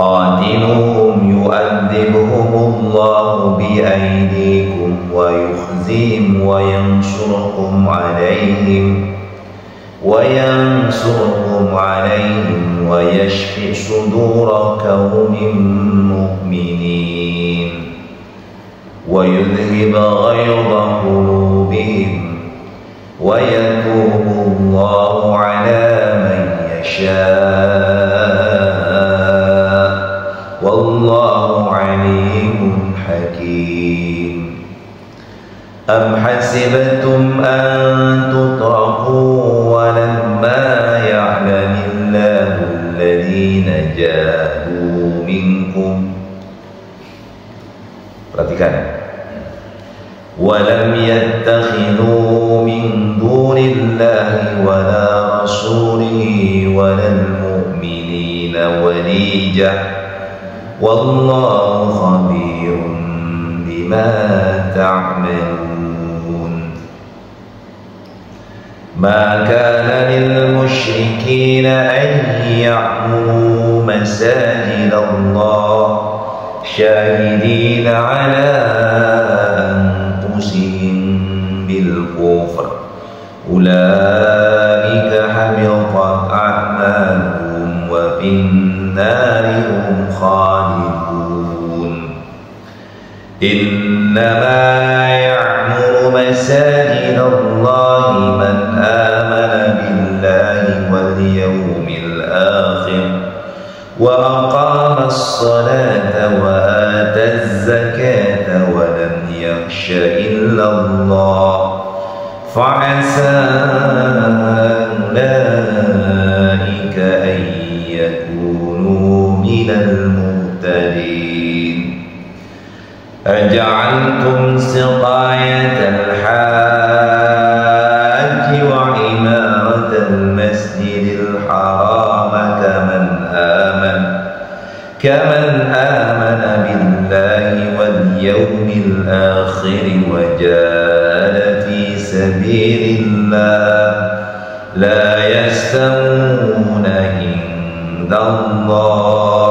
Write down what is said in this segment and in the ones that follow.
قاتلوهم يؤذبهم الله بأيديكم ويخزيهم وينصركم عليهم ويشف صدور قوم مؤمنين ويذهب غيظ قلوبهم ويتوب الله على من يشاء والله عليم حكيم أم حسبتم أن تتركوا ولما يعلم الله الذين جاهدوا منكم. Perhatikan, walam yattakhidhu min dunillahi wala rasulihi walal mu'minina walija wallahu khabirun bima ta'malun. Ma kana lil musyrikin an ya'muru masajid Allah syahidin ala anfusihim bil kufr ulaika habitat a'maluhum wa fin nari hum khalidun. Innama ya'muru masajid Allah man amana billahi wal yawmil akhir wa aqama as-salata wa ata az-zakata wa lam yakhsha illa Allah fa'asa ulaika an yakunu minal muhtadin. Aja'altum siqayatal hajji wa imaratal masjidil haram kaman amana billahi wal yawmil akhir wa jahada fi sabilillah la yastawuna indallah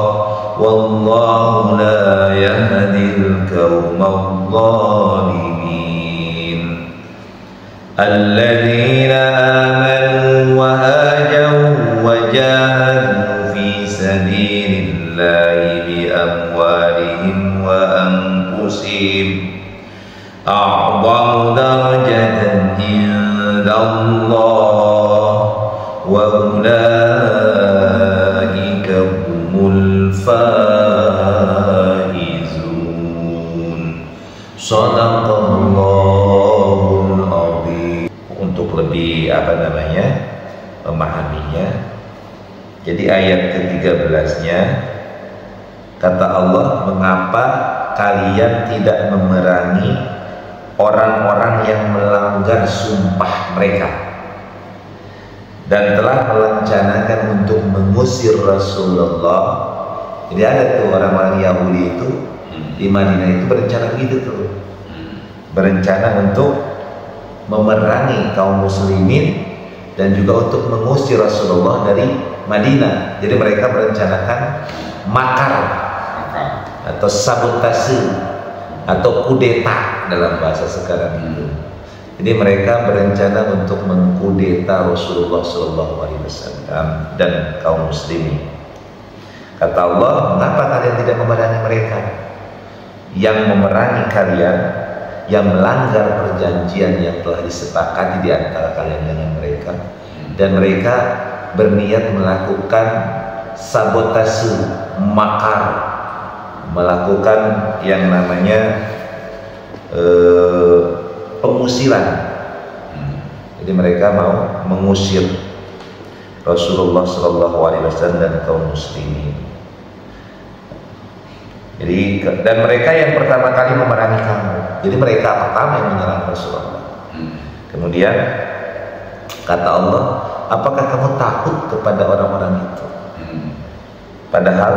wallahu la yahdil qawmal zalimin. Alladzina amanu wa hajaru wa jahadu fi sabilillahi bi amwalihim wa anfusihim a'zamu darajatan indallah wa ulaika humul faizun. Shadaqallahul azim. Untuk lebih memahaminya, jadi ayat ke-13-nya kata Allah, mengapa kalian tidak memerangi orang-orang yang melanggar sumpah mereka dan telah merencanakan untuk mengusir Rasulullah. Jadi ada tuh orang-orang Yahudi itu di Madinah itu berencana gitu tuh, berencana untuk memerangi kaum muslimin dan juga untuk mengusir Rasulullah dari Madinah. Jadi mereka merencanakan makar atau sabotase atau kudeta dalam bahasa sekarang itu. Jadi mereka berencana untuk mengkudeta Rasulullah SAW dan kaum muslimin. Kata Allah, mengapa kalian tidak memerangi mereka? Yang memerangi kalian, yang melanggar perjanjian yang telah disepakati di antara kalian dengan mereka, dan mereka berniat melakukan sabotase, makar, melakukan yang namanya pengusiran. Jadi mereka mau mengusir Rasulullah SAW dan kaum muslimin. Jadi, dan mereka yang pertama kali memerangi kamu. Jadi mereka pertama yang menyerang Rasulullah. Kemudian kata Allah, apakah kamu takut kepada orang-orang itu? Padahal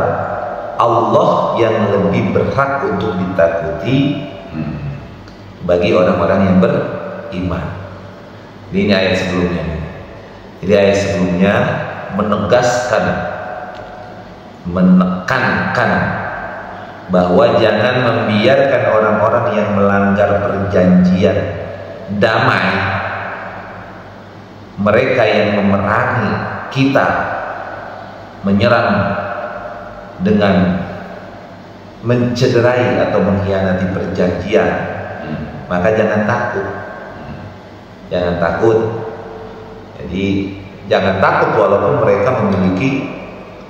Allah yang lebih berhak untuk ditakuti bagi orang-orang yang beriman. Ini ayat sebelumnya. Jadi ayat sebelumnya menegaskan menekankan bahwa jangan membiarkan orang-orang yang melanggar perjanjian damai, mereka yang memerangi kita, menyerang dengan mencederai atau mengkhianati perjanjian, maka jangan takut. Jangan takut. Jadi jangan takut walaupun mereka memiliki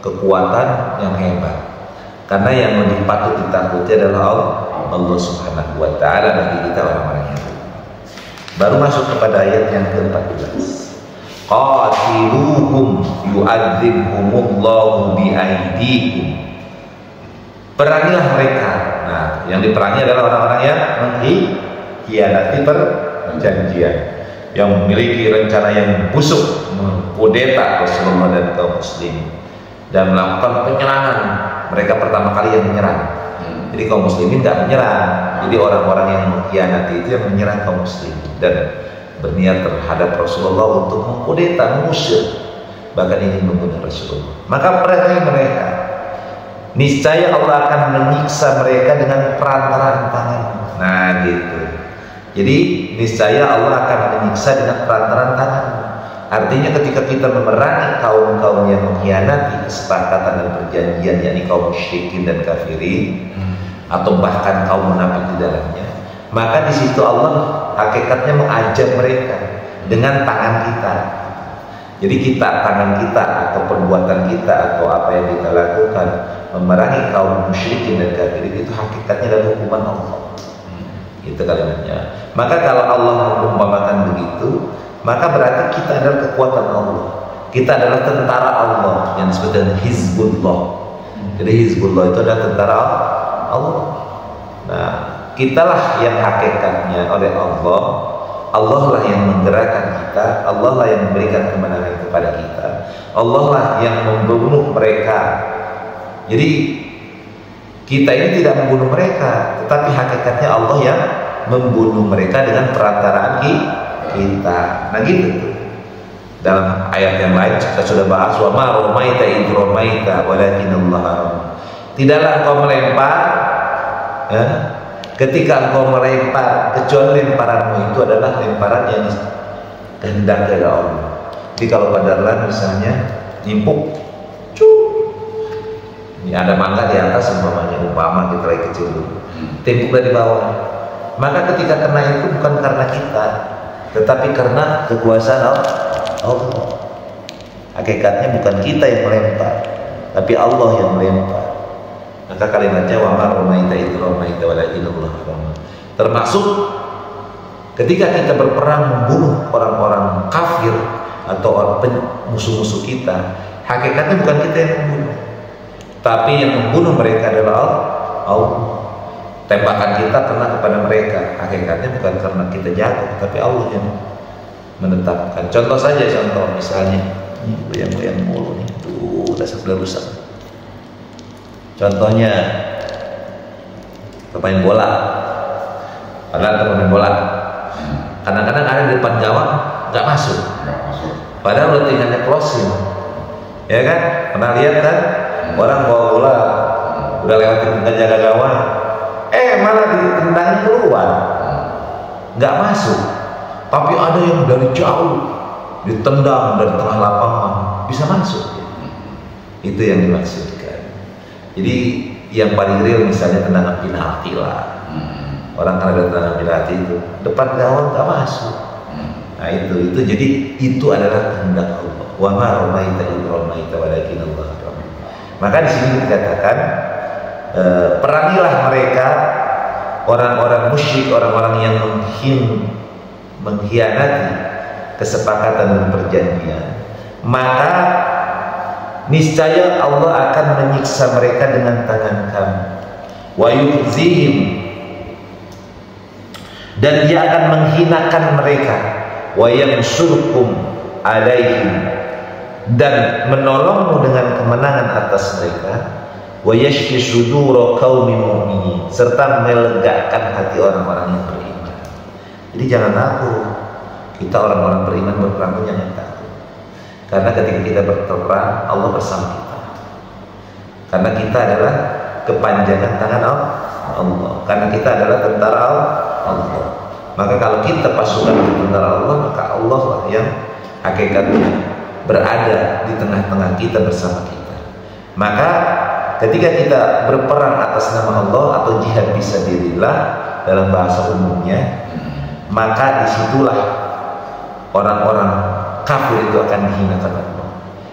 kekuatan yang hebat. Karena yang lebih patut ditakuti adalah Allah Subhanahu wa taala bagi kita orang-orang yang beriman. Baru masuk kepada ayat yang ke-14. Qatiluhum yu'adzibhumullahu bi'aidikum. Perangilah mereka. Nah, yang diperangi adalah orang-orang yang mengkhianati perjanjian, yang memiliki rencana yang busuk, mengkudeta Rasulullah dan kaum muslimin, dan melakukan penyerangan. Mereka pertama kali yang menyerang. Jadi kaum muslimin nggak menyerang. Jadi orang-orang yang mengkhianati itu yang menyerang kaum muslimin dan berniat terhadap Rasulullah untuk mengkudeta, mengusir, bahkan ingin membunuh Rasulullah. Maka perangi mereka. Niscaya Allah akan menyiksa mereka dengan perantaraan tangan. Nah gitu. Jadi niscaya Allah akan menyiksa dengan perantaraan tangan. Artinya ketika kita memerangi kaum-kaum yang mengkhianati kesepakatan dan perjanjian, yakni kaum musyrikin dan kafirin, atau bahkan kaum munafik di dalamnya, maka di situ Allah hakikatnya mengajar mereka dengan tangan kita. Jadi tangan kita atau perbuatan kita atau apa yang kita lakukan memerangi kaum musyrikin dan kafirin itu hakikatnya adalah hukuman Allah. Itu kalimatnya. Maka kalau Allah mengumpamakan begitu, maka berarti kita adalah kekuatan Allah. Kita adalah tentara Allah yang disebut dengan Hizbullah. Jadi Hizbullah itu adalah tentara Allah. Nah, kitalah yang hakikatnya oleh Allah. Allah lah yang menggerakkan kita. Allah lah yang memberikan kemenangan kepada kita. Allah lah yang membunuh mereka. Jadi kita ini tidak membunuh mereka, tetapi hakikatnya Allah yang membunuh mereka dengan perantaraan kita. Nah gitu. Dalam ayat yang lain kita sudah bahas, wa ma ramaita id ramaita walakinallaha rama. Tidaklah engkau melempar ya, ketika engkau melempar, kecuali lemparanmu itu adalah lemparan yang kehendak dari Allah. Jadi kalau Badarlan misalnya nimpuk, ini ada mangga di atas umpama kita lagi kecil dulu, timpuk dari bawah. Maka ketika kena itu bukan karena kita, tetapi karena kekuasaan Allah. Hakikatnya bukan kita yang melempar, tapi Allah yang melempar. Maka kalimatnya wa ma ramaita id ramaita walakinallaha rama. Termasuk ketika kita berperang membunuh orang-orang kafir atau musuh-musuh kita, hakikatnya bukan kita yang membunuh, tapi yang membunuh mereka adalah Allah. Tembakan kita kena kepada mereka, hakikatnya bukan karena kita jatuh, tapi Allah yang menetapkan. Contoh saja, misalnya ini goyang-goyang mulu nih, tuh udah sebelah rusak. Contohnya pemain bola, padahal pemain bola kadang-kadang ada di depan gawang nggak masuk, padahal udah tinggalnya closing, ya kan? Pernah lihat kan? Orang bawa bola udah lewatin penjaga gawang, malah ditendang keluar, nggak masuk. Tapi ada yang dari jauh ditendang dari tengah lapangan bisa masuk. Itu yang dimaksudkan. Jadi yang paling real misalnya tendangan penalti lah. Orang kan ada tendangan penalti itu depan gawang nggak masuk. Nah itu jadi itu adalah kehendak Allah. Wa ma ramaita id ramaita walakinallaha rama. Maka di sini dikatakan perangilah mereka, orang-orang musyrik, orang-orang yang mengkhianati kesepakatan dan perjanjian, maka niscaya Allah akan menyiksa mereka dengan tangan kami. Wa yukhzihim, dan dia akan menghinakan mereka. Wa yansurkum alaihim, dan menolongmu dengan kemenangan atas mereka. Wa yashfi sudura qaumin mu'minin, serta melegakan hati orang-orang yang beriman. Jadi jangan takut. Kita orang-orang beriman berperang jangan takut. Karena ketika kita berperang, Allah bersama kita. Karena kita adalah kepanjangan tangan Allah. Karena kita adalah tentara Allah. Maka kalau kita pasukan tentara Allah, maka Allah lah yang hakikatnya berada di tengah-tengah kita bersama kita. Maka ketika kita berperang atas nama Allah atau jihad fisabilillah dalam bahasa umumnya, maka disitulah orang-orang kafir itu akan dihinakan Allah,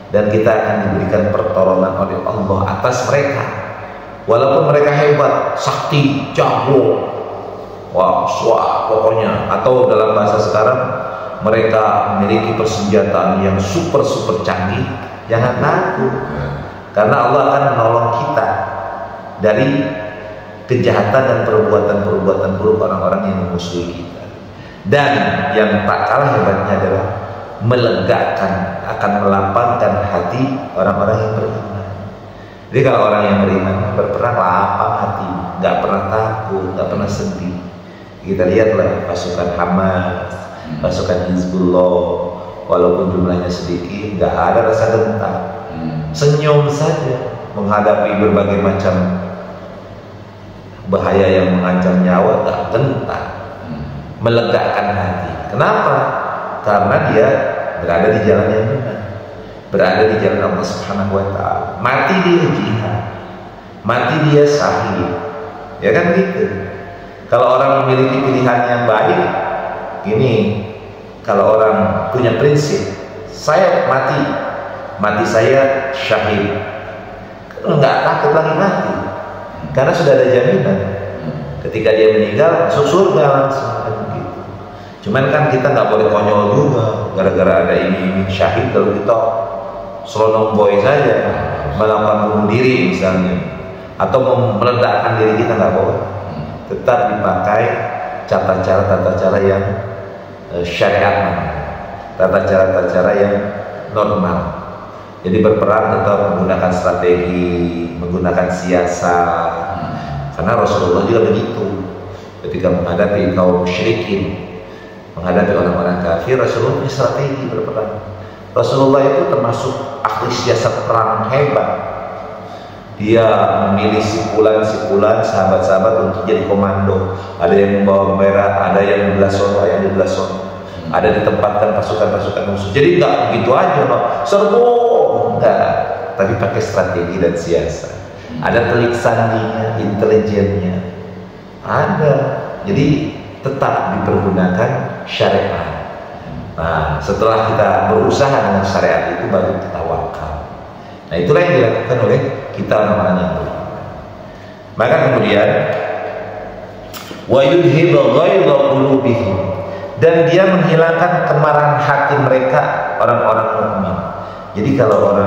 dan kita akan diberikan pertolongan oleh Allah atas mereka. Walaupun mereka hebat, sakti, jago, wah, pokoknya, atau dalam bahasa sekarang mereka memiliki persenjataan yang super canggih, jangan takut, karena Allah akan menolong kita dari kejahatan dan perbuatan buruk orang-orang yang memusuhi kita. Dan yang tak kalah hebatnya adalah melegakan, akan melapangkan hati orang-orang yang beriman. Jadi kalau orang yang beriman berperang, lapang hati, nggak pernah takut, nggak pernah sedih. Kita lihatlah pasukan Hamas, pasukan Hizbullah, walaupun jumlahnya sedikit, nggak ada rasa gentar, senyum saja menghadapi berbagai macam bahaya yang mengancam nyawa, nggak gentar, melegakan hati. Kenapa? Karena dia berada di jalan yang benar, berada di jalan Allah Subhanahu wa Ta'ala. Mati dia jihad, mati dia syahid, ya kan gitu. Kalau orang memiliki pilihan yang baik, gini, kalau orang punya prinsip, saya mati saya syahid, nggak takut lagi mati, karena sudah ada jaminan. Ketika dia meninggal masuk surga langsung. Cuman kan kita nggak boleh konyol juga, gara-gara ada ini syahid lalu kita selonong boy saja melakukan bunuh diri misalnya, atau meledakkan diri kita, nggak boleh. Tetap dipakai tata cara yang syariat, tata cara yang normal. Jadi berperang tetap menggunakan strategi, menggunakan siasat, karena Rasulullah juga begitu. Ketika menghadapi kaum musyrikin, menghadapi orang-orang kafir, Rasulullah punya strategi berperang. Rasulullah itu termasuk ahli siasat perang hebat. Dia memilih sipulan sahabat-sahabat untuk jadi komando. Ada yang membawa merah, ada yang di belah sono, ada yang di belah sono. Ada ditempatkan pasukan-pasukan musuh. Jadi nggak begitu aja, serbu, enggak. Tapi pakai strategi dan siasat. Ada telik sandinya, intelijennya, ada. Jadi tetap dipergunakan syariat. Nah, setelah kita berusaha dengan syariat itu, baru kita wakal. Nah, itulah yang dilakukan oleh kita orang-orang yang beriman. Maka kemudian wa yudhib ghaidha qulubihim, dan dia menghilangkan kemarahan hati mereka, orang-orang mukmin. Jadi kalau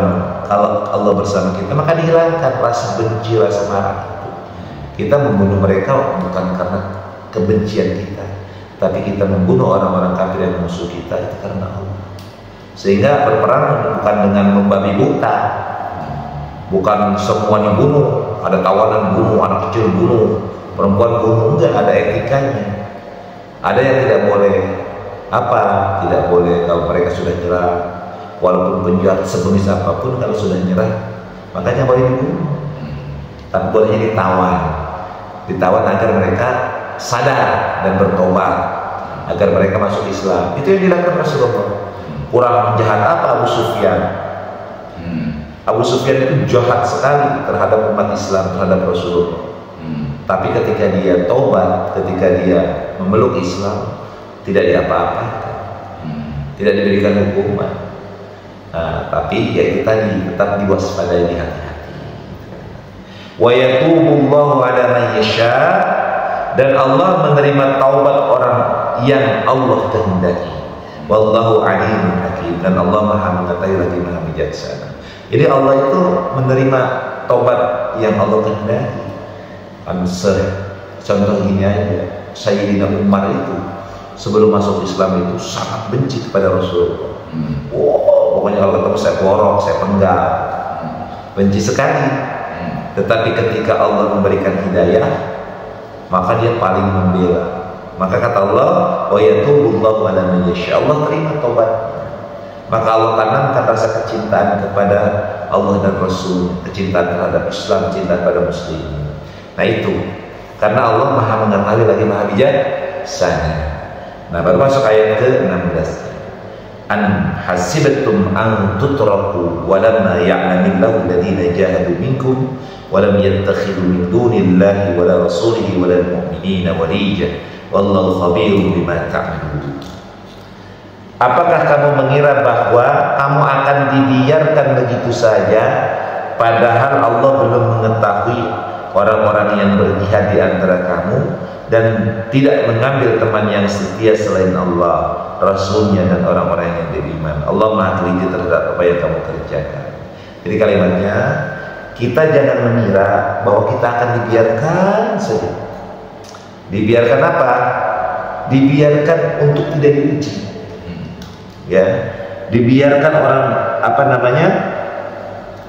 Allah bersama kita, maka dihilangkan rasa benci, rasa marah itu. Kita membunuh mereka bukan karena kebencian kita, tapi kita membunuh orang-orang kafir yang musuh kita itu karena Allah. Sehingga berperang bukan dengan membabi buta, bukan semuanya bunuh, ada tawanan bunuh, anak kecil bunuh, perempuan bunuh, enggak, ada etikanya. Ada yang tidak boleh, tidak boleh kalau mereka sudah nyerah, walaupun penjahat sebengis apapun, kalau sudah nyerah makanya boleh dibunuh, tapi bolehnya ditawan agar mereka sadar dan bertobat, agar mereka masuk Islam. Itu yang dilakukan Rasulullah. Kurang jahat apa Abu Sufyan? Abu Sufyan itu jahat sekali terhadap umat Islam, terhadap Rasulullah. Tapi ketika dia tobat, ketika dia memeluk Islam, tidak diapa-apakan, tidak diberikan hukuman. Nah, tapi ya kita tetap diwaspadai, hati-hati. Wa yatubullahu ala man yasha, dan Allah menerima taubat orang yang Allah kehendaki. Wallahu alimun hakim, dan Allah Maha mengetahui lagi Maha bijaksana. Jadi Allah itu menerima taubat yang Allah kehendaki. Contoh ini aja, Sayyidina Umar itu sebelum masuk Islam itu sangat benci kepada Rasulullah. Pokoknya kalau ketemu saya borok, saya penggal, benci sekali. Tetapi ketika Allah memberikan hidayah, maka dia paling membela. Maka kata Allah, wa yatubullahu ala man yasha, Allah terima taubat. Maka Allah tanamkan rasa kecintaan kepada Allah dan Rasul, kecintaan terhadap Islam, cinta pada Muslim. Nah itu, karena Allah Maha mengetahui lagi Maha bijaksana. Nah baru masuk ayat ke-16. An hasibtum an tutraku walamma ya'lamillahu alladhina jahadu minkum walam yattakhidhu min dunillahi wala rasulihi wala mu'minina waliyya wallahu khabirun bima ta'malun. Apakah kamu mengira bahwa kamu akan dibiarkan begitu saja padahal Allah belum mengetahui orang-orang yang berjihad di antara kamu dan tidak mengambil teman yang setia selain Allah, Rasulnya dan orang-orang yang beriman. Allah Maha teliti terhadap apa yang kamu kerjakan. Jadi kalimatnya, kita jangan mengira bahwa kita akan dibiarkan saja. Dibiarkan apa? Dibiarkan untuk tidak diuji. Ya, dibiarkan orang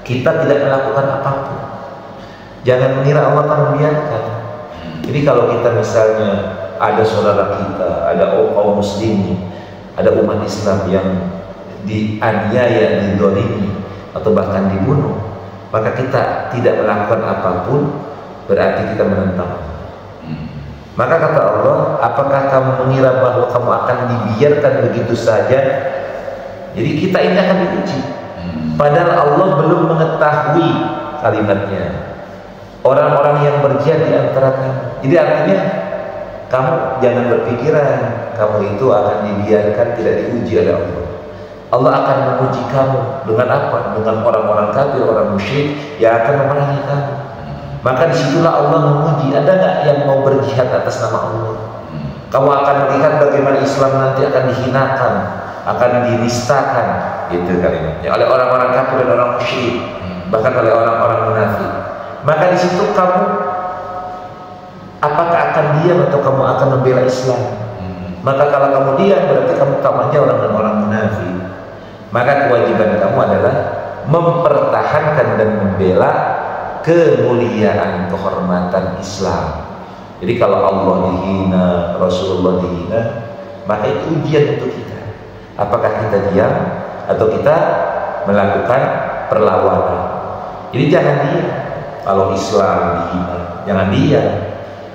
kita tidak melakukan apapun. Jangan mengira Allah akan membiarkan. Jadi kalau kita misalnya ada saudara kita, ada kaum muslimin, ada umat Islam yang dianiaya, didolimi atau bahkan dibunuh, maka kita tidak melakukan apapun berarti kita menentang. Maka kata Allah, apakah kamu mengira bahwa kamu akan dibiarkan begitu saja? Jadi kita ini akan diuji. Padahal Allah belum mengetahui kalimatnya. Orang-orang yang berjihad di antara kamu. Jadi artinya kamu jangan berpikiran kamu itu akan dibiarkan tidak diuji oleh Allah. Allah akan menguji kamu dengan apa? Dengan orang-orang kafir, orang musyrik yang akan memerangi kamu. Maka disitulah Allah menguji. Ada nggak yang mau berjihad atas nama Allah? Kamu akan melihat bagaimana Islam nanti akan dihinakan, akan dinistakan, gitu kalimatnya, oleh orang-orang kafir dan orang musyrik, bahkan oleh orang-orang munafik. Maka di situ kamu apakah akan diam atau kamu akan membela Islam? Maka kalau kamu diam berarti kamu aja orang munafik. Maka kewajiban kamu adalah mempertahankan dan membela kemuliaan, kehormatan Islam. Jadi kalau Allah dihina, Rasulullah dihina, maka itu ujian untuk kita. Apakah kita diam atau kita melakukan perlawanan? Jadi jangan diam. Kalau Islam dihina, jangan diam.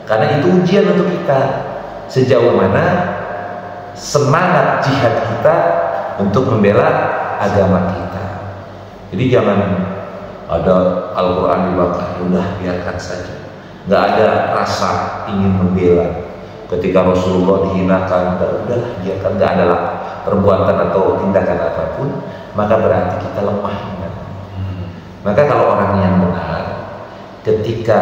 Karena itu ujian untuk kita. Sejauh mana semangat jihad kita untuk membela agama kita. Jadi jangan ada Al-Quran dibakar, udah biarkan saja. Nggak ada rasa ingin membela. Ketika Rasulullah dihinakan, udahlah biarkan, nggak ada perbuatan atau tindakan apapun, maka berarti kita lemah iman. Maka kalau orang yang benar, ketika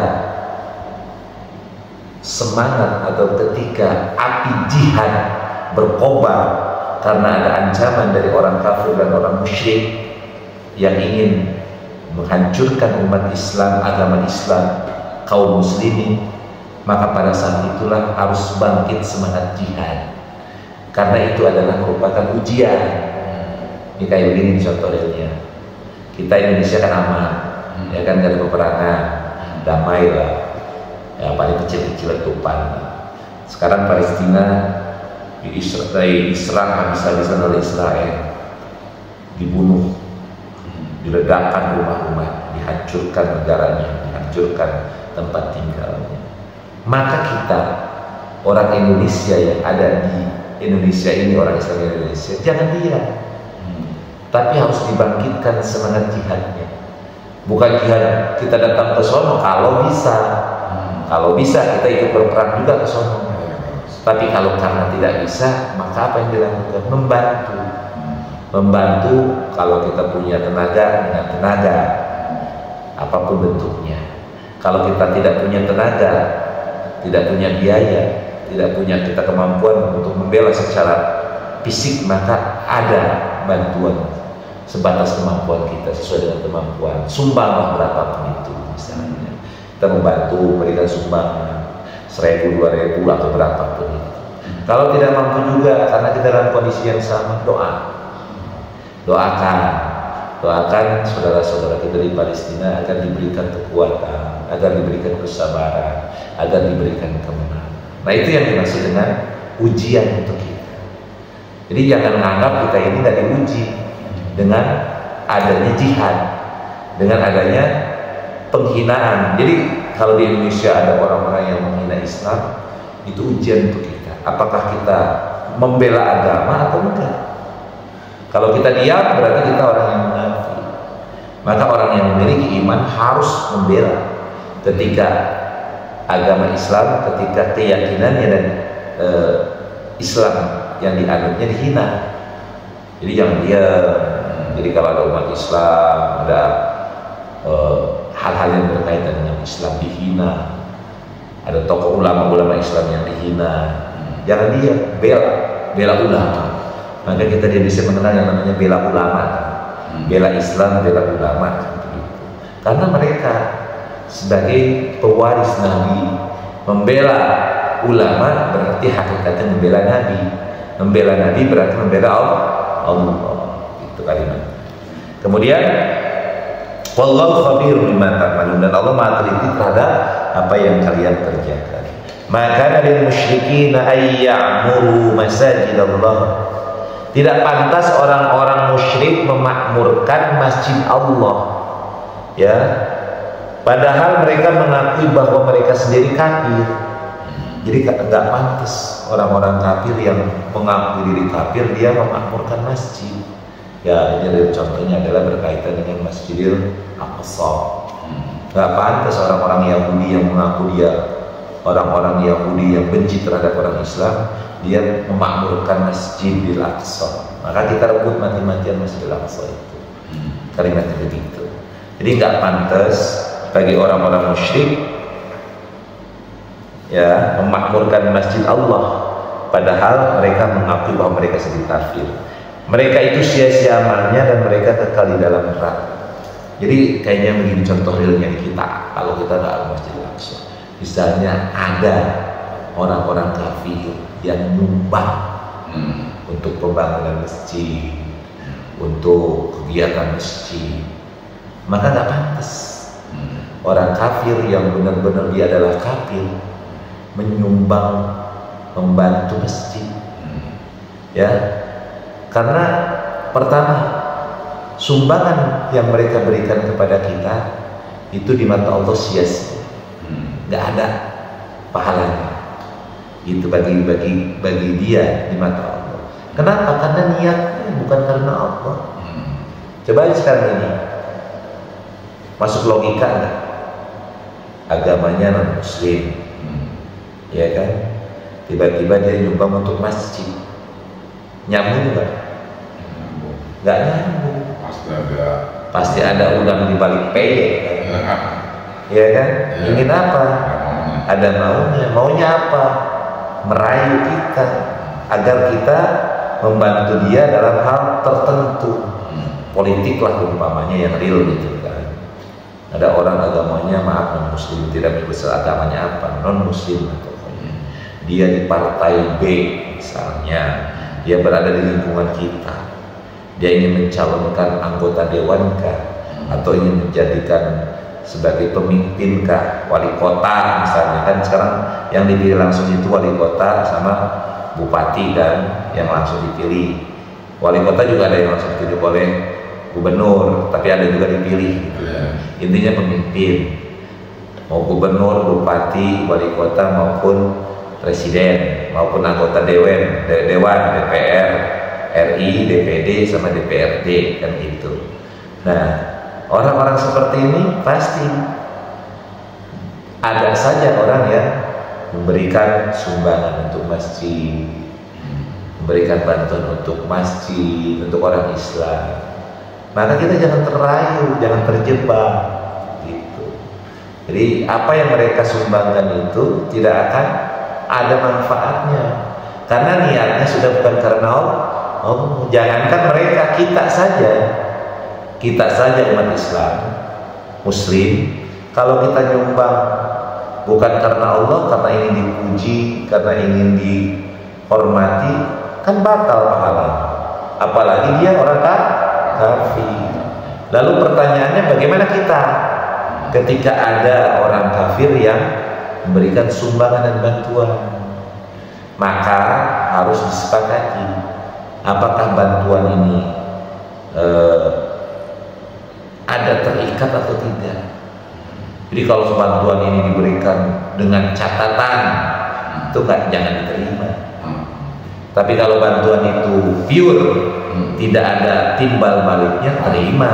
semangat atau ketika api jihad berkobar karena ada ancaman dari orang kafir dan orang musyrik yang ingin menghancurkan umat Islam, agama Islam, kaum muslimin, maka pada saat itulah harus bangkit semangat jihad, karena itu adalah merupakan ujian. Ini kayak begini contoh realnya. Kita Indonesia kan aman, ya kan, nggak ada peperangan, damai lah, ya paling kecil-kecil letupan. Sekarang Palestina diserang habis-habisan oleh Israel, dibunuh, diledakkan rumah-rumah, dihancurkan negaranya, dihancurkan tempat tinggalnya. Maka kita orang Indonesia yang ada di Indonesia ini, orang Islam Indonesia, jangan diam, tapi harus dibangkitkan semangat jihadnya. Bukan jihad kita datang ke sono kalau bisa, kalau bisa kita ikut berperang juga ke sono. Tapi kalau karena tidak bisa, maka apa yang dilakukan? Membantu kalau kita punya tenaga dengan tenaga, apapun bentuknya. Kalau kita tidak punya tenaga, tidak punya biaya, tidak punya kita kemampuan untuk membela secara fisik, maka ada bantuan sebatas kemampuan kita, sesuai dengan kemampuan. Sumbanglah berapapun itu, misalnya kita membantu berikan sumbangan 1.000, 2.000 atau berapapun itu. Kalau tidak mampu juga karena kita dalam kondisi yang sama, doakan saudara-saudara kita di Palestina agar diberikan kekuatan, agar diberikan kesabaran, agar diberikan kemenangan. Nah itu yang dimaksud dengan ujian untuk kita. Jadi jangan menganggap kita ini nggak diuji dengan adanya jihad. dengan adanya penghinaan. Jadi kalau di Indonesia ada orang-orang yang menghina Islam, itu ujian untuk kita. Apakah kita membela agama atau enggak? Kalau kita diam, berarti kita orang yang munafik. Maka orang yang memiliki iman harus membela ketika agama Islam, ketika keyakinannya dan Islam yang dianutnya dihina. Jadi jangan diam. Jadi kalau ada umat Islam, ada hal-hal yang berkaitan dengan Islam dihina, ada tokoh ulama-ulama Islam yang dihina, jangan dia bela ulama. Maka kita di Indonesia mengenal yang namanya bela ulama, bela Islam, bela ulama, karena mereka sebagai pewaris Nabi. Membela ulama berarti hakikatnya membela Nabi. Membela Nabi berarti membela Allah. Itu kalimat. Kemudian wallahu khabirun bima ta'malun, dan Allah Maha teliti terhadap apa yang kalian kerjakan. Maka lil musyrikin ay ya'muru masajidallah. Tidak pantas orang-orang musyrik memakmurkan masjid Allah. Ya. Padahal mereka mengakui bahwa mereka sendiri kafir. Jadi enggak pantas orang-orang kafir yang mengaku diri kafir dia memakmurkan masjid. Ya, ini contohnya adalah berkaitan dengan Masjidil Aqsa. Gak pantas orang-orang Yahudi yang mengaku dia orang-orang Yahudi yang benci terhadap orang Islam, dia memakmurkan Masjidil Aqsa. Maka kita rebut mati-matian Masjidil Aqsa itu. Kalimatnya begitu. Jadi gak pantas bagi orang-orang musyrik ya memakmurkan Masjid Allah, padahal mereka mengakui bahwa mereka sendiri kafir. Mereka itu sia-sia amalnya dan mereka kekal di dalam neraka. Jadi kayaknya begini contoh realnya kita. Kalau kita nggak ke Masjidil Aqsa, misalnya ada orang-orang kafir yang nyumbang untuk pembangunan masjid, untuk kegiatan masjid, maka nggak pantas orang kafir yang benar-benar dia adalah kafir menyumbang membantu masjid. Ya. Karena pertama, sumbangan yang mereka berikan kepada kita itu di mata Allah sia-sia, nggak ada pahalanya. Itu bagi dia di mata Allah. Kenapa? Karena niatnya bukan karena Allah. Coba sekarang ini masuk logika nggak? Agamanya non Muslim, ya kan? Tiba-tiba dia nyumbang untuk masjid. Nyambung nggak? Nggak nyambung. Pasti ada udang di balik peyek, kan? Ya kan? Ya. Ingin apa? Ada maunya. Maunya apa? Merayu kita agar kita membantu dia dalam hal tertentu. Politik lah umpamanya yang real gitu kan. Ada orang agamanya maaf non Muslim, tidak besar agamanya apa, non Muslim pokoknya. Dia di partai B misalnya. Dia berada di lingkungan kita, dia ingin mencalonkan anggota dewan kah, atau ingin menjadikan sebagai pemimpin kah, wali kota misalnya. Kan sekarang yang dipilih langsung itu wali kota sama bupati kan, yang langsung dipilih. Wali kota juga ada yang langsung dipilih oleh gubernur, tapi ada juga dipilih gitu. Intinya pemimpin, mau gubernur, bupati, wali kota maupun presiden maupun anggota dewan, DPR, RI, DPD sama DPRD kan gitu. Nah, orang-orang seperti ini pasti ada saja orang yang memberikan sumbangan untuk masjid, memberikan bantuan untuk masjid, untuk orang Islam. Maka kita jangan terayu, jangan terjebak gitu. Jadi apa yang mereka sumbangkan itu tidak akan ada manfaatnya, karena niatnya sudah bukan karena Allah. Jangankan mereka, kita saja umat Islam Muslim, kalau kita nyumbang bukan karena Allah, karena ingin dipuji, karena ingin dihormati, kan batal pahalanya. Apalagi dia orang kafir. Lalu pertanyaannya, bagaimana kita ketika ada orang kafir yang memberikan sumbangan dan bantuan? Maka harus disepakati apakah bantuan ini ada terikat atau tidak. Jadi kalau bantuan ini diberikan dengan catatan itu jangan diterima. Tapi kalau bantuan itu pure, tidak ada timbal baliknya, terima.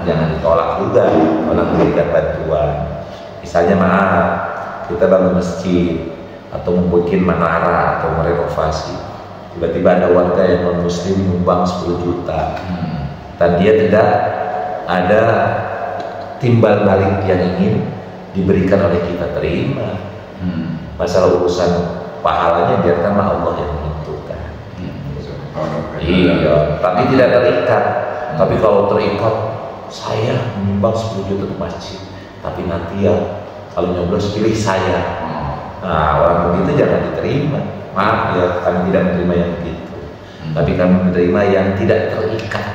Jangan ditolak juga orang memberikan bantuan. Misalnya maaf, kita bangun masjid atau membuat menara atau merenovasi, tiba-tiba ada warga yang non muslim menyumbang 10 juta dan dia tidak ada timbal balik yang ingin diberikan oleh kita, terima. Masalah urusan pahalanya biarkanlah Allah yang menentukan. Iya, tapi tidak terikat. Tapi kalau terikat, saya menyumbang 10 juta ke masjid, tapi nanti ya kalau nyoblos pilih saya. Nah, orang begitu jangan diterima. Maaf ya, kami tidak menerima yang begitu. Tapi kami menerima yang tidak terikat,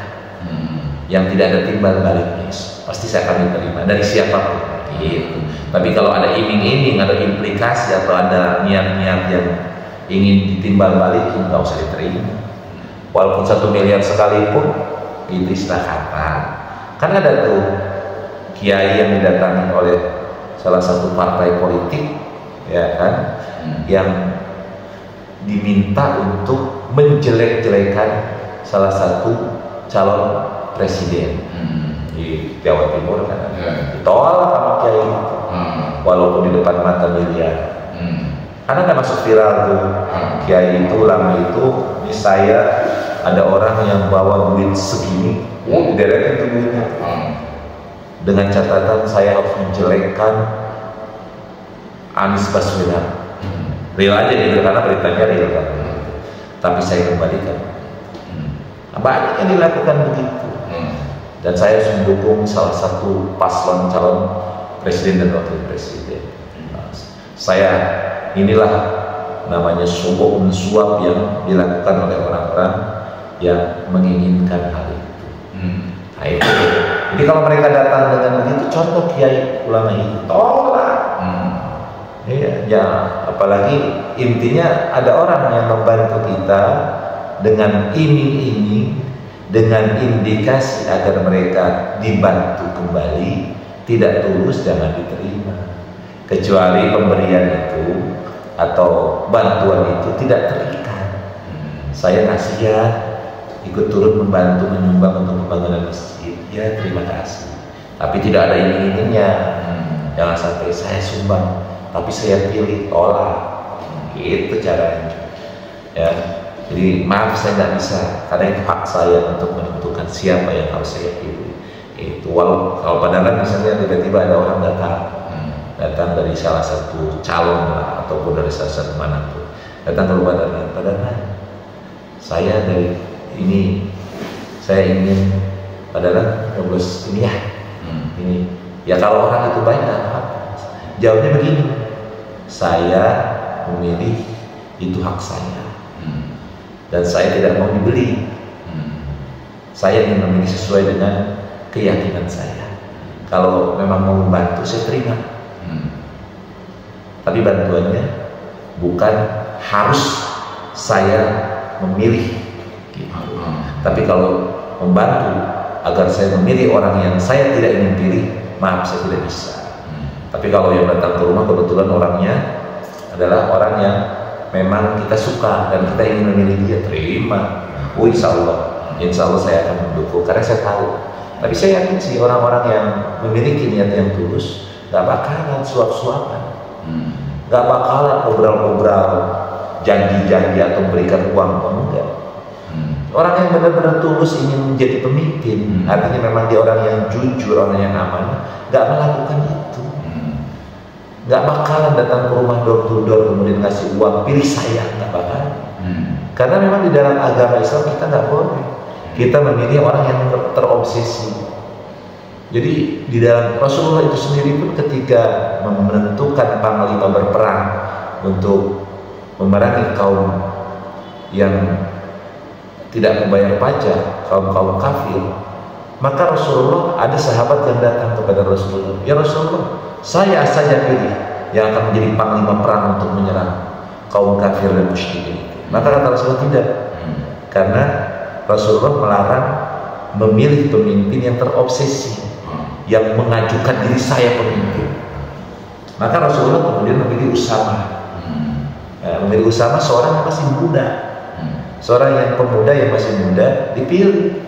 yang tidak ada timbal baliknya. Pasti saya akan diterima dari siapapun. Gitu. Tapi kalau ada iming-iming, ada implikasi atau ada niat-niat yang ingin ditimbal balikin, nggak usah diterima. Walaupun 1 miliar sekalipun, itu istilah kata. Kan ada tuh kiai yang didatangi oleh salah satu partai politik, ya kan, yang diminta untuk menjelek-jelekan salah satu calon presiden di Jawa Timur kan, ditolak sama kiai itu, walaupun di depan mata miliar. Karena nggak masuk viral tuh, kiai itu, ulama itu, ini saya ada orang yang bawa duit segini, diderekin tuh duitnya, dengan catatan saya harus menjelekkan Anies Baswedan. Real aja gitu, karena beritanya real kan. Tapi saya kembalikan. Banyak yang dilakukan begitu. Dan saya harus mendukung salah satu paslon calon presiden dan wakil presiden. Saya inilah namanya suap mensuap yang dilakukan oleh orang-orang yang menginginkan hal itu. Nah, itu. Jadi kalau mereka datang dengan begitu, contoh kiai ulama itu tolak. Iya, ya, apalagi intinya ada orang yang membantu kita dengan iming-iming, dengan indikasi agar mereka dibantu kembali, tidak tulus, jangan diterima. Kecuali pemberian itu atau bantuan itu tidak terikat. Saya kasihan ikut turut membantu menyumbang untuk pembangunan masjid, ya terima kasih. Tapi tidak ada iming-imingnya. Jangan sampai saya sumbang, tapi saya pilih, tolak. Itu caranya. Ya, jadi maaf saya nggak bisa, karena itu hak saya untuk menentukan siapa yang harus saya pilih. Itu kalau padahal misalnya tiba-tiba ada orang datang dari salah satu calon lah, ataupun dari salah satu manapun, datang ke rumah dan padahal saya dari ini, saya ingin padahal nyoblos ini ya, ini ya. Kalau orang itu baik, jawabnya begini, saya memilih, itu hak saya, dan saya tidak mau dibeli. Saya ingin memilih sesuai dengan keyakinan saya. Kalau memang mau membantu, saya terima. Tapi bantuannya bukan harus saya memilih gitu. Tapi kalau membantu agar saya memilih orang yang saya tidak ingin pilih, maaf saya tidak bisa. Tapi kalau yang datang ke rumah kebetulan orangnya adalah orang yang memang kita suka dan kita ingin memilih dia, terima. Insya Allah saya akan mendukung karena saya tahu. Tapi saya yakin sih orang-orang yang memiliki niat yang tulus gak bakalan suap-suapan, gak bakalan ngobrol-ngobrol janji-janji atau berikan uang pun enggak. Orang yang benar-benar tulus ingin menjadi pemimpin, artinya memang dia orang yang jujur, orang yang aman, gak melakukan itu. Gak bakalan datang ke rumah door to door kemudian ngasih uang, pilih saya, gak bakalan. Karena memang di dalam agama Islam kita gak boleh. Kita memilih orang yang terobsesi. Jadi di dalam Rasulullah itu sendiri pun ketika menentukan panglima berperang untuk memerangi kaum yang tidak membayar pajak, kaum kafir, maka Rasulullah, ada sahabat yang datang kepada Rasulullah, ya Rasulullah, saya saja pilih yang akan menjadi panglima perang untuk menyerang kaum kafir dan musyrikin. Maka kata Rasulullah tidak, karena Rasulullah melarang memilih pemimpin yang terobsesi. yang mengajukan diri saya pemimpin. Maka Rasulullah kemudian memilih Usama. Memilih Usama seorang yang masih muda, seorang yang pemuda yang masih muda dipilih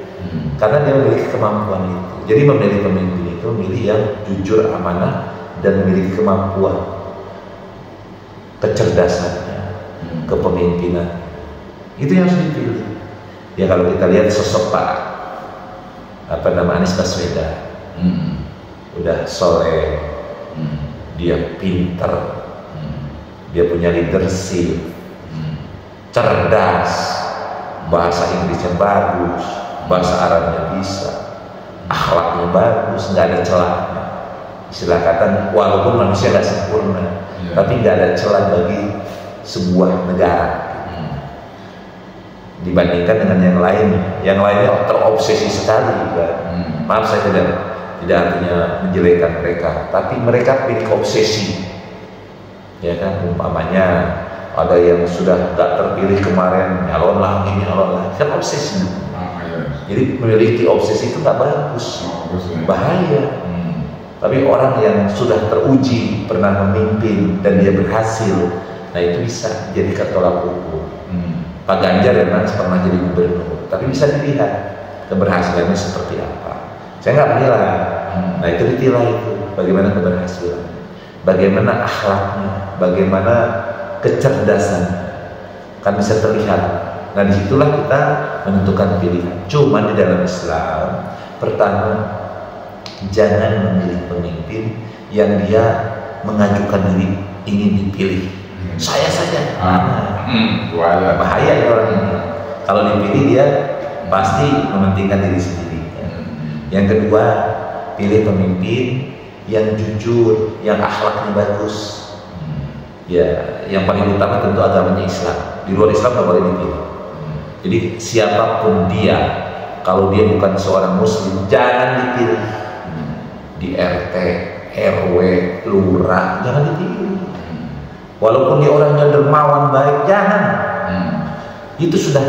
karena dia memiliki kemampuan itu. Jadi memilih pemimpin itu memilih yang jujur, amanah, dan memiliki kemampuan, kecerdasannya, kepemimpinan. Itu yang harus dipilih. Ya kalau kita lihat sosok Anies Baswedan, udah soleh, dia pinter, dia punya leadership, cerdas, bahasa Inggrisnya bagus, bahasa Arabnya bisa, akhlaknya bagus, nggak ada celahnya. Istilah kata, walaupun manusia nggak sempurna, tapi nggak ada celah bagi sebuah negara. Dibandingkan dengan yang lainnya terobsesi sekali. Maaf, saya tidak artinya menjelekkan mereka, tapi mereka pilih obsesi, ya kan. Umpamanya ada yang sudah nggak terpilih kemarin, nyalon lagi, kan obsesi. Jadi memiliki obsesi itu nggak bagus, bahaya. Tapi orang yang sudah teruji, pernah memimpin dan dia berhasil, nah itu bisa jadi tolak ukur. Pak Ganjar dan Anies pernah jadi gubernur, tapi bisa dilihat keberhasilannya seperti apa. Saya nggak menilai. Nah itu ditilah itu, bagaimana keberhasilan, bagaimana akhlaknya, bagaimana kecerdasannya, kan bisa terlihat. Nah disitulah kita menentukan pilihan. Cuman di dalam Islam, pertama, jangan memilih pemimpin yang dia mengajukan diri ingin dipilih. Saya saja. Bahaya ya orang ini. Kalau dipilih dia pasti mementingkan diri sendiri. Yang kedua, pilih pemimpin yang jujur, yang akhlaknya bagus. Ya, yang paling utama tentu agamanya Islam. Di luar Islam nggak boleh dipilih. Jadi siapapun dia, kalau dia bukan seorang Muslim, jangan dipilih. Di RT, RW, lurah, jangan dipilih. Walaupun dia orangnya dermawan baik, jangan. Itu sudah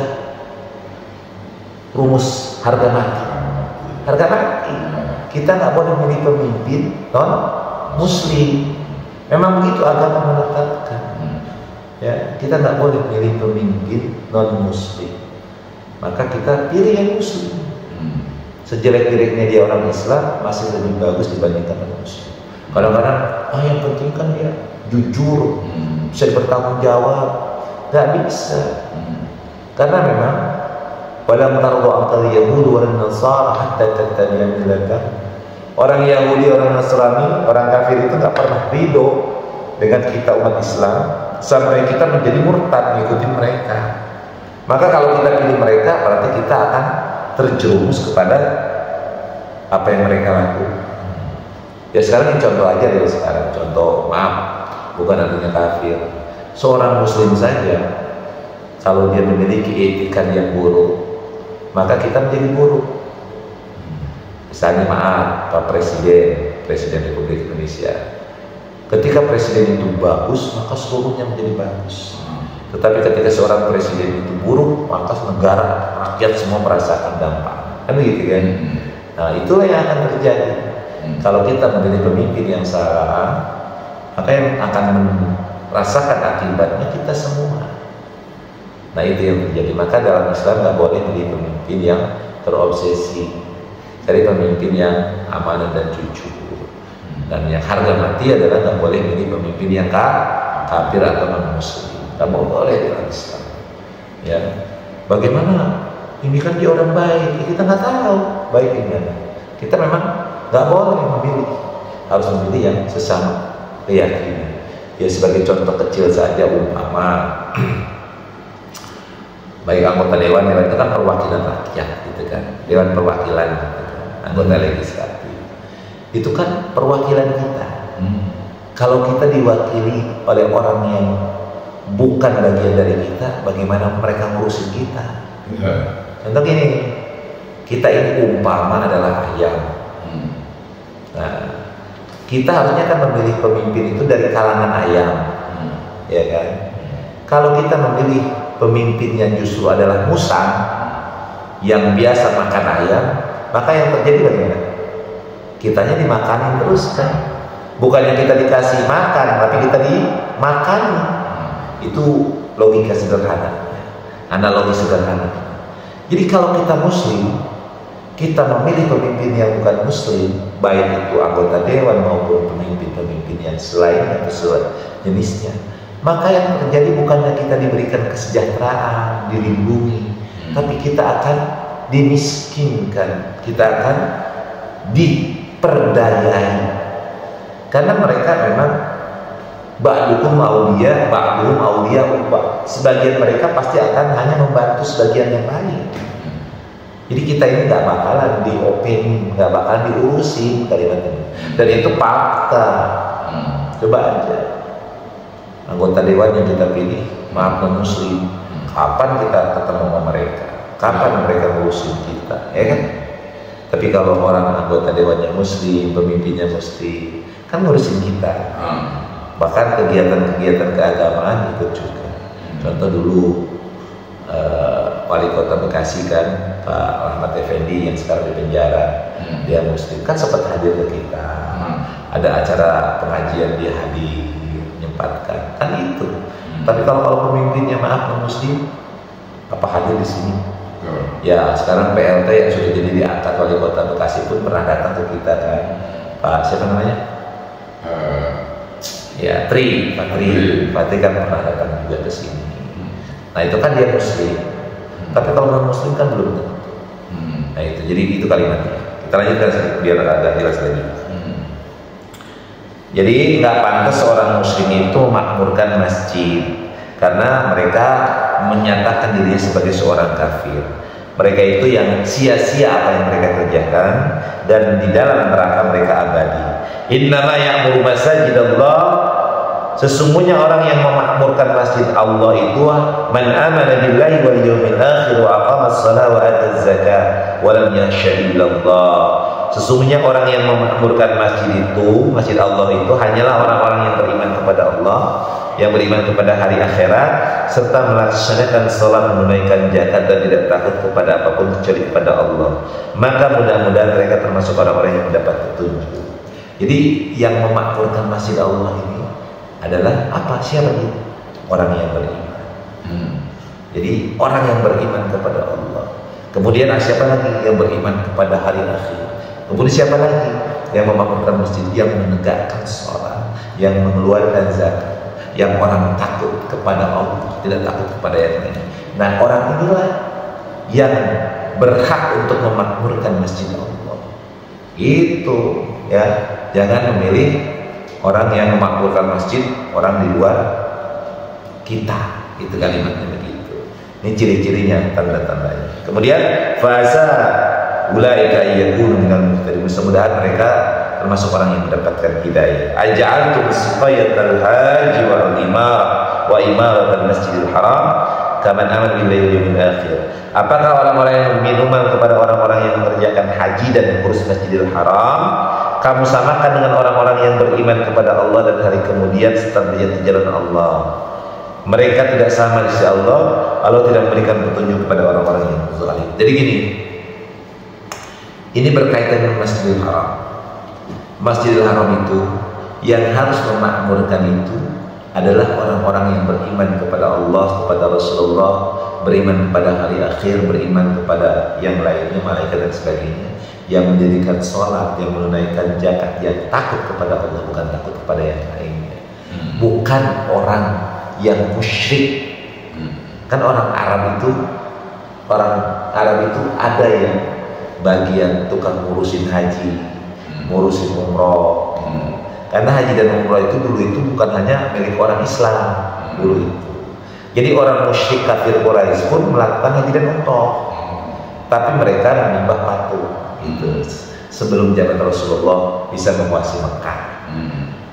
rumus harga mati. Harga mati. Kita nggak boleh memilih pemimpin non Muslim. Memang begitu agama menetapkan. Ya, kita nggak boleh memilih pemimpin non Muslim. Maka kita pilih yang Muslim. Sejelek-jeleknya dia orang Islam masih lebih bagus dibandingkan orang Muslim. Kadang-kadang, yang penting kan dia jujur, bisa bertanggung jawab. Gak bisa. Karena memang walam tardu anqal yahud wal nasara hatta tattabi'a millatahum. Orang Yahudi, orang Nasrani, orang kafir itu gak pernah ridho dengan kita umat Islam sampai kita menjadi murtad mengikuti mereka. Maka kalau kita pilih mereka, berarti kita akan terjerumus kepada apa yang mereka lakukan. Ya sekarang ini contoh aja deh sekarang. Contoh, maaf, bukan artinya kafir. Seorang Muslim saja, kalau dia memiliki etika yang buruk, maka kita menjadi buruk. Misalnya maaf, Pak Presiden Republik Indonesia, ketika Presiden itu bagus, maka seluruhnya menjadi bagus. Tetapi ketika seorang Presiden itu buruk, maka negara, rakyat semua merasakan dampak. Kan begitu kan? Nah itulah yang akan terjadi. Kalau kita memilih pemimpin yang salah, maka yang akan merasakan akibatnya kita semua. Nah itu yang terjadi. Maka dalam Islam nggak boleh pilih pemimpin yang terobsesi, cari pemimpin yang amanah dan jujur. Dan yang harga mati adalah nggak boleh pilih pemimpin yang kafir atau non Muslim. Nggak boleh dalam Islam. Ya, bagaimana? Ini kan dia orang baik, kita nggak tahu baik gimana. Kita memang nggak boleh memilih, harus memilih yang sesama keyakinan. Ya sebagai contoh kecil saja, umpama baik anggota dewan itu kan perwakilan rakyat gitu kan, dewan perwakilan gitu kan, anggota legislatif itu kan perwakilan kita. Kalau kita diwakili oleh orang yang bukan bagian dari kita, bagaimana mereka ngurusin kita? Contoh gini, kita ini umpama adalah ayam. Nah, kita harusnya kan memilih pemimpin itu dari kalangan ayam, ya kan? Kalau kita memilih pemimpin yang justru adalah musang, yang biasa makan ayam, maka yang terjadi bagaimana? kitanya dimakanin terus kan. Bukannya kita dikasih makan, tapi kita dimakan. Itu logika sederhana, analogi sederhana. Jadi kalau kita muslim, kita memilih pemimpin yang bukan muslim, baik itu anggota dewan maupun pemimpin-pemimpin yang selainnya atau jenisnya, maka yang terjadi bukannya kita diberikan kesejahteraan, dilindungi, tapi kita akan dimiskinkan, kita akan diperdayai. Karena mereka memang ba'duhum awliya, ba'duhum awliya. Sebagian mereka pasti akan hanya membantu sebagian yang lain. Jadi kita ini nggak bakalan diopenin, nggak bakalan diurusin kalimat ini. Dan itu fakta. Coba aja anggota dewan yang kita pilih, maaf non muslim, kapan kita ketemu sama mereka? Kapan mereka ngurusin kita? Ya kan? Tapi kalau orang anggota dewannya muslim, pemimpinnya muslim, kan ngurusin kita. Bahkan kegiatan-kegiatan keagamaan ikut juga. Contoh dulu wali kota Bekasi kan, Pak Ahmad Effendi yang sekarang di penjara, dia muslim, kan sempat hadir ke kita. Ada acara pengajian dia hadir, menyempatkan, kan itu. Tapi kalau pemimpinnya maaf non muslim, apa hadir di sini? Ya sekarang PLT yang sudah jadi diangkat wali kota Bekasi pun pernah datang ke kita kan, Pak siapa namanya? Ya Pak Tri kan pernah datang juga ke sini. Nah itu kan dia muslim, tapi kalau non muslim kan belum tentu. Nah itu, jadi itu kalimatnya. Kita lanjutkan biar agak jelas lagi. Jadi nggak pantas orang muslim itu memakmurkan masjid karena mereka menyatakan dirinya sebagai seorang kafir. Mereka itu yang sia-sia apa yang mereka kerjakan dan di dalam neraka mereka abadi. Innama ya'muru masajidallah, sesungguhnya orang yang memakmurkan masjid Allah itu man amana billahi wal yawmil akhir wa aqama as-salata wa ata az-zakata wa lam yakhsha illallah. Sesungguhnya orang yang memakmurkan masjid itu, masjid Allah itu hanyalah orang-orang yang beriman kepada Allah, yang beriman kepada hari akhirat, serta melaksanakan sholat, menunaikan zakat dan tidak takut kepada apapun kecuali kepada Allah. Maka mudah-mudahan mereka termasuk orang-orang yang mendapat petunjuk. Jadi yang memakmurkan masjid Allah ini adalah apa? Siapa dia? Orang yang beriman. Jadi orang yang beriman kepada Allah. Kemudian siapa lagi yang beriman kepada hari akhir? Kemudian siapa lagi yang memakmurkan masjid, yang menegakkan sholat, yang mengeluarkan zakat, yang orang takut kepada Allah, tidak takut kepada yang lain. Nah orang inilah yang berhak untuk memakmurkan masjid Allah. Itu ya, jangan memilih orang yang memakmurkan masjid orang di luar kita. Itu kalimatnya begitu. Ini ciri-cirinya, tanda-tandanya. Kemudian fasa ulaika yakunu minal muhtadin, mudah-mudahan mereka termasuk orang yang mendapatkan hidayah. Aja'altum siqayatal haji wal imar wa imaratal masjidil haram kaman amana billahi wal yawmil akhir. Apakah orang-orang yang minuman kepada orang-orang yang mengerjakan haji dan mengurus masjidil haram kamu samakan dengan orang-orang yang beriman kepada Allah dan hari kemudian serta berjihad di jalan Allah? Mereka tidak sama di sisi Allah. Allah tidak memberikan petunjuk kepada orang-orang yang zalim. Jadi gini, ini berkaitan dengan Masjidil Haram. Masjidil Haram itu yang harus memakmurkan itu adalah orang-orang yang beriman kepada Allah, kepada Rasulullah, beriman kepada hari akhir, beriman kepada yang lainnya, malaikat dan sebagainya, yang mendirikan sholat, yang menunaikan zakat, yang takut kepada Allah, bukan takut kepada yang lainnya. Bukan orang yang musyrik. Kan orang Arab itu ada yang bagian tukang ngurusin haji, ngurusin umroh. Karena haji dan umroh itu dulu itu bukan hanya milik orang Islam dulu itu. Jadi orang musyrik kafir Quraisy pun melakukan haji dan umroh, tapi mereka menyembah patung gitu sebelum zaman Rasulullah bisa menguasai Mekah.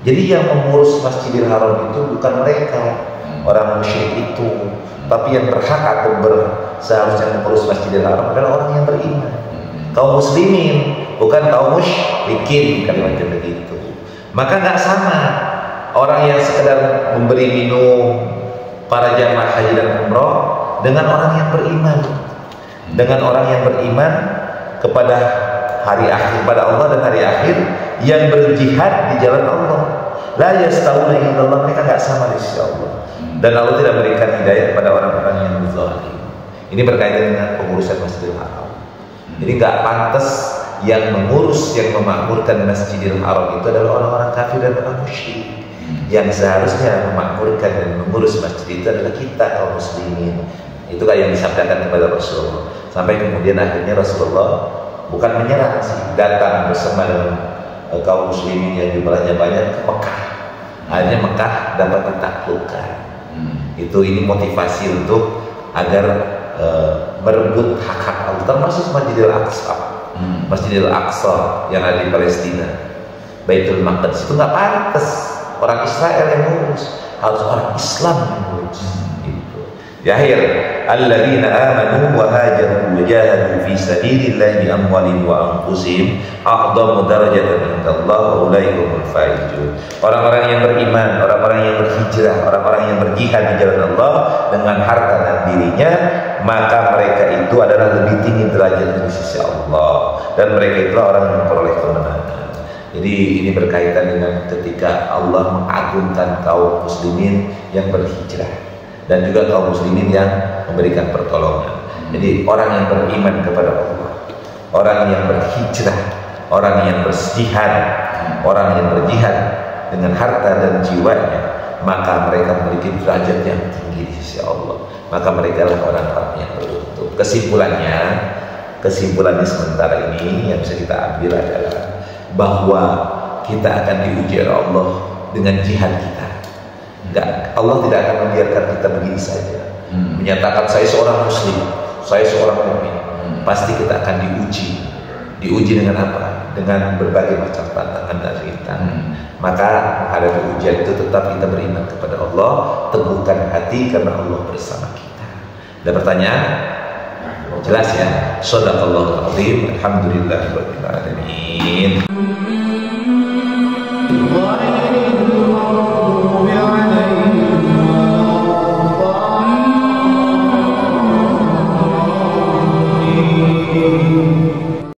Jadi yang mengurus Masjidil Haram itu bukan mereka orang musyrik itu, tapi yang berhak atau seharusnya mengurus Masjidil Haram adalah orang yang beriman, kaum muslimin, bukan kaum musyrikin, kan macam begitu. Maka nggak sama orang yang sekedar memberi minum para jamaah haji dan umroh dengan orang yang beriman, dengan orang yang beriman kepada hari akhir, pada Allah dan hari akhir, yang berjihad di jalan Allah. La yastawuna indallah, mereka nggak sama di sisi Allah. Dan Allah tidak memberikan hidayah kepada orang-orang yang zalim. Ini berkaitan dengan pengurusan Masjidil Haram. Jadi nggak pantas yang mengurus, yang memakmurkan Masjidil Haram itu adalah orang-orang kafir dan orang musyrik. Yang seharusnya memakmurkan dan mengurus masjid itu adalah kita kaum muslimin. Itu yang disabdakan kepada Rasulullah. Sampai kemudian akhirnya Rasulullah bukan menyerah sih, datang bersama dengan kaum muslimin yang jumlahnya banyak ke Mekah. Akhirnya Mekah dapat ditaklukkan. Ini motivasi untuk agar merebut hak-hak Allah, termasuk Masjidil Aqsa. Masjidil Aqsa yang ada di Palestina, Baitul Maqdis, itu nggak pantas orang Israel yang ngurus, harus orang Islam yang ngurus. Di akhir, alladzina amanu wa hajaru wa jahadu fi sabilillahi bi amwalihim wa anfusihim a'dhamu darajatan indallah wa ulaika humul faizun. Orang-orang yang beriman, orang-orang yang berhijrah, orang-orang yang berjihad di jalan Allah dengan harta dan dirinya, maka mereka itu adalah lebih tinggi derajatnya di sisi Allah, dan mereka itu orang yang memperoleh kemenangan. Jadi ini berkaitan dengan ketika Allah mengagungkan kaum muslimin yang berhijrah dan juga kaum muslimin yang memberikan pertolongan. Jadi orang yang beriman kepada Allah, orang yang berhijrah, orang yang berjihad, orang yang berjihad dengan harta dan jiwanya, maka mereka memiliki derajat yang tinggi di sisi Allah. Maka mereka adalah orang-orang yang beruntung. Kesimpulannya sementara ini yang bisa kita ambil adalah bahwa kita akan diuji oleh Allah dengan jihad kita. Allah tidak akan membiarkan kita begini saja, menyatakan saya seorang muslim, saya seorang mukmin. Pasti kita akan diuji dengan apa? Dengan berbagai macam tantangan dan rintangan. Maka menghadapi ujian itu tetap kita beriman kepada Allah, teguhkan hati karena Allah bersama kita. Ada pertanyaan? Jelas ya? Shadaqallahul azim. Alhamdulillahirabbil alamin.